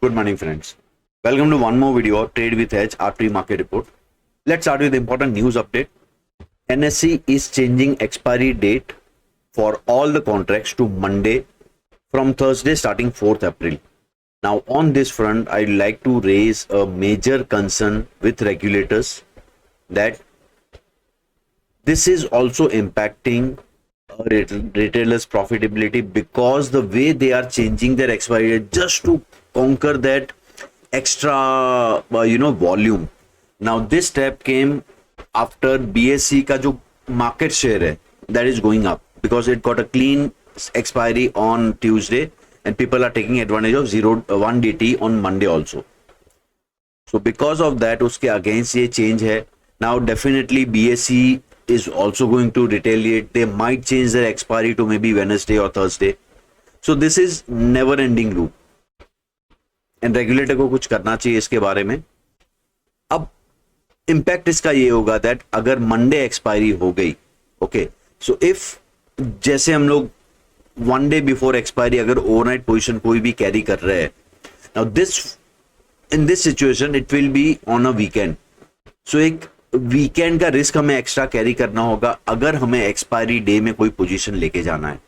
Good morning, friends. Welcome to one more video of Trade with Edge, our pre-market report. Let's start with the important news update. NSE is changing expiry date for all the contracts to Monday from Thursday starting 4th April. Now, on this front, I'd like to raise a major concern with regulators that this is also impacting retailers' profitability because the way they are changing their expiry date just to conquer that extra volume. Now this step came after BSE का जो market share है that is going up because it got a clean expiry on Tuesday and people are taking advantage of 1 DT on Monday also. So because of that उसके against ये change है. Now definitely BSE is also going to retaliate. They might change their expiry to maybe Wednesday or Thursday. So this is never ending loop. And regulator को कुछ करना चाहिए इसके बारे में. अब इंपैक्ट इसका ये होगा दैट अगर मंडे एक्सपायरी हो गई, ओके, सो इफ जैसे हम लोग 1 डे बिफोर एक्सपायरी अगर ओवरनाइट पोजीशन कोई भी कैरी कर रहे हैं, now this in this situation it will be on a weekend. So एक वीकेंड का रिस्क हमें एक्स्ट्रा कैरी करना होगा अगर हमें एक्सपायरी डे में कोई पोजीशन लेके जाना है.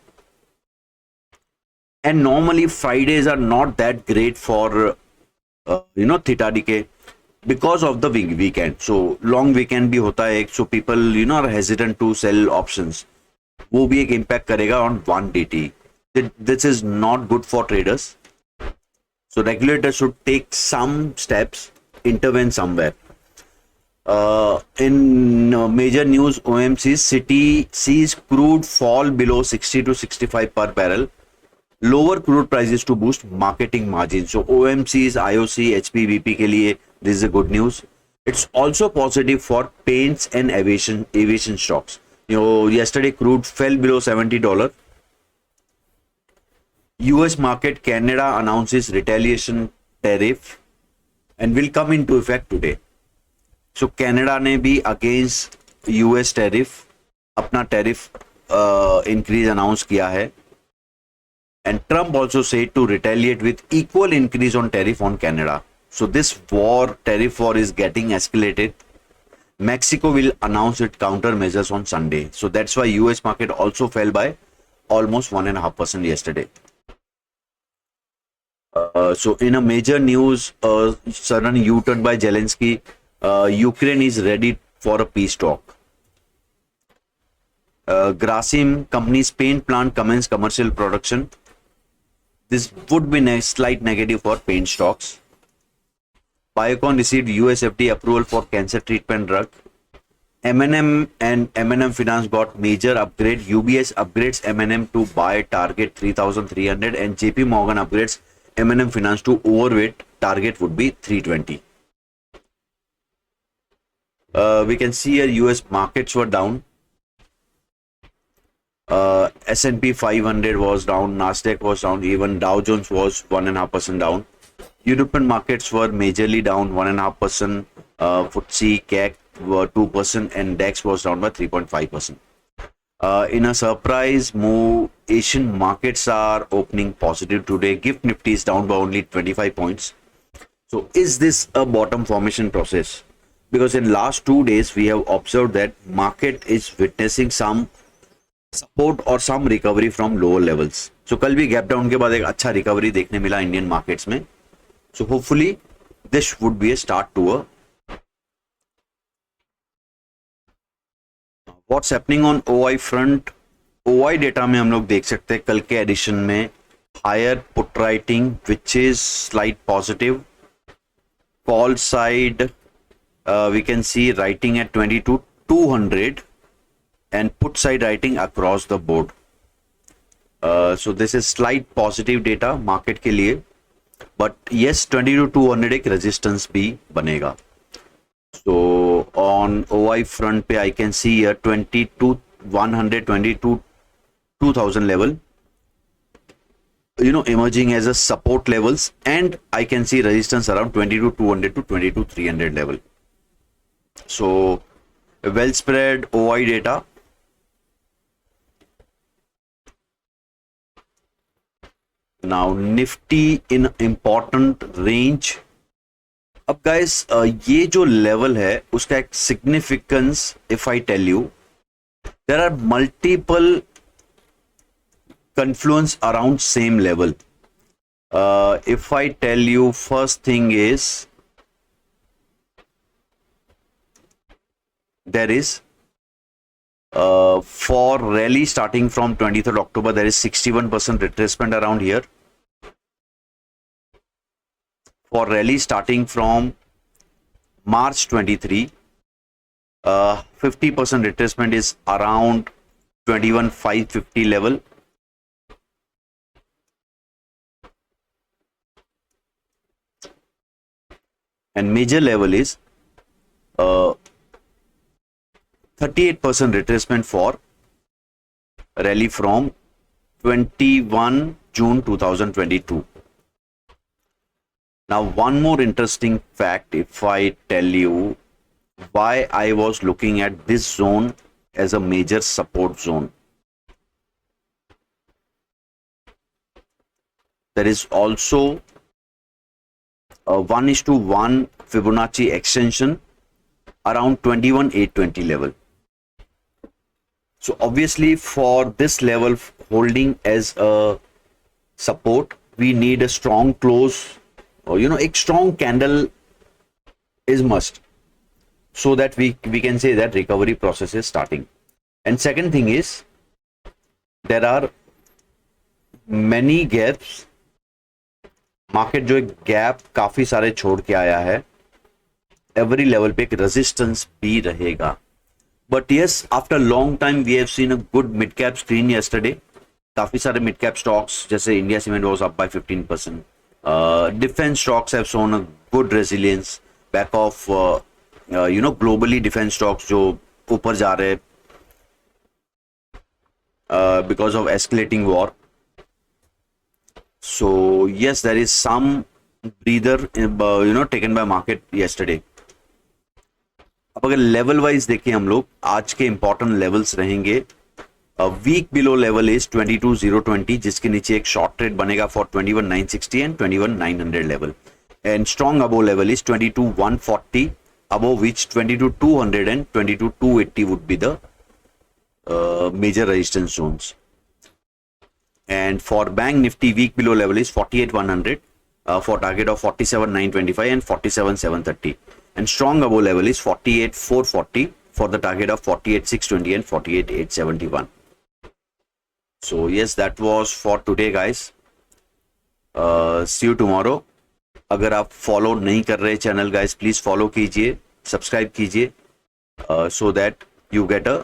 And normally Fridays are not that great for theta decay because of the weekend. So long weekend भी होता है, so people are hesitant to sell options. वो भी एक impact करेगा on 1 DT. This is not good for traders. So regulators should take some steps, intervene somewhere. In major news, OMC's City sees crude fall below 60 to 65 per barrel. Lower crude prices to boost marketing margins. So OMC's, IOC, HPBP के लिए this is a good news. It's also positive for paints and aviation stocks. Yesterday crude fell below $70. US market, Canada announces retaliation tariff and will come into effect today. So Canada ने भी against US tariff अपना tariff increase announce किया है. And Trump also said to retaliate with equal increase on tariff on Canada. So this tariff war is getting escalated. Mexico will announce its countermeasures on Sunday. So that's why US market also fell by almost 1.5% yesterday. So in a major news, sudden U-turn by Zelensky, Ukraine is ready for a peace talk. Grasim company's paint plant commence commercial production. This would be a slight negative for paint stocks. Biocon received US FDA approval for cancer treatment drug. M&M and M&M Finance got major upgrade. UBS upgrades M&M to buy target 3,300 and JP Morgan upgrades M&M Finance to overweight target would be 320. We can see here US markets were down. S&P 500 was down, Nasdaq was down, even Dow Jones was 1.5% down. European markets were majorly down 1.5%. FTSE, CAC were 2%, and DAX was down by 3.5%. In a surprise move, Asian markets are opening positive today. Gift Nifty is down by only 25 points. So is this a bottom formation process? Because in last 2 days we have observed that market is witnessing some support और सम recovery from lower levels. सो कल भी gap down के बाद एक अच्छा recovery देखने मिला Indian markets में. So hopefully this would be a start to a what's happening on OI front. OI data में हम लोग देख सकते हैं कल के एडिशन में higher put writing which is slight positive. Call side we can see writing at 22,200 and put side writing across the board. So this is slight positive data market के लिए, but yes 22,200 एक resistance भी बनेगा. So on OI front पे I can see here 22,100 22,000 level emerging as a support levels, and I can see resistance around 22,200 to 22,300 level. So well spread OI data. Now Nifty in important range. अब guys ये जो level है उसका एक significance if I tell you, there are multiple confluence around same level. If I tell you, first thing is there is for rally starting from 23rd October there is 61% retracement around here. For rally starting from March 23, 50% retracement is around 21,550 level. And major level is 38% retracement for rally from 21 June 2022. Now one more interesting fact, if I tell you why I was looking at this zone as a major support zone. There is also a 1:1 Fibonacci extension around 21,820 level. So obviously for this level holding as a support, we need a strong close, or a strong candle is must, so that we can say that recovery process is starting. And second thing is there are many gaps. Market जो एक gap काफी सारे छोड़ के आया है, every level पे एक रेजिस्टेंस भी रहेगा. But yes, after long time we have seen a good mid cap screen yesterday. काफी सारे मिड कैप स्टॉक्स जैसे India cement was up by 15%. Defence stocks have shown a good resilience back of globally defence stocks जो ऊपर जा रहे because of escalating war. So yes, there is some breather taken by market yesterday. अब अगर level wise देखें हम लोग, आज के इंपॉर्टेंट लेवल्स रहेंगे. वीक बिलो लेवल इज 22,020, जिसके नीचे एक शॉर्ट ट्रेड बनेगा for 21,960 and 21,900 level. And strong above level is 22,140, above which 22,200 and 22,280 would be the major resistance zones. And for bank nifty, week below level is 48,100 for target of 47,925 and 47,730, and strong above level is 48,440 for the target of 48,620 and 48,871. So yes, that was for today guys. See you tomorrow. अगर आप follow नहीं कर रहे channel guys, please follow कीजिए, subscribe कीजिए, so that you get a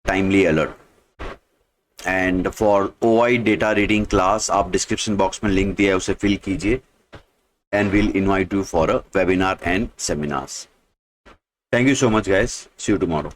timely alert. And for OI data reading class आप description box में link दिया है, उसे फिल कीजिए, and will invite you for a webinar and seminars. Thank you so much guys, see you tomorrow.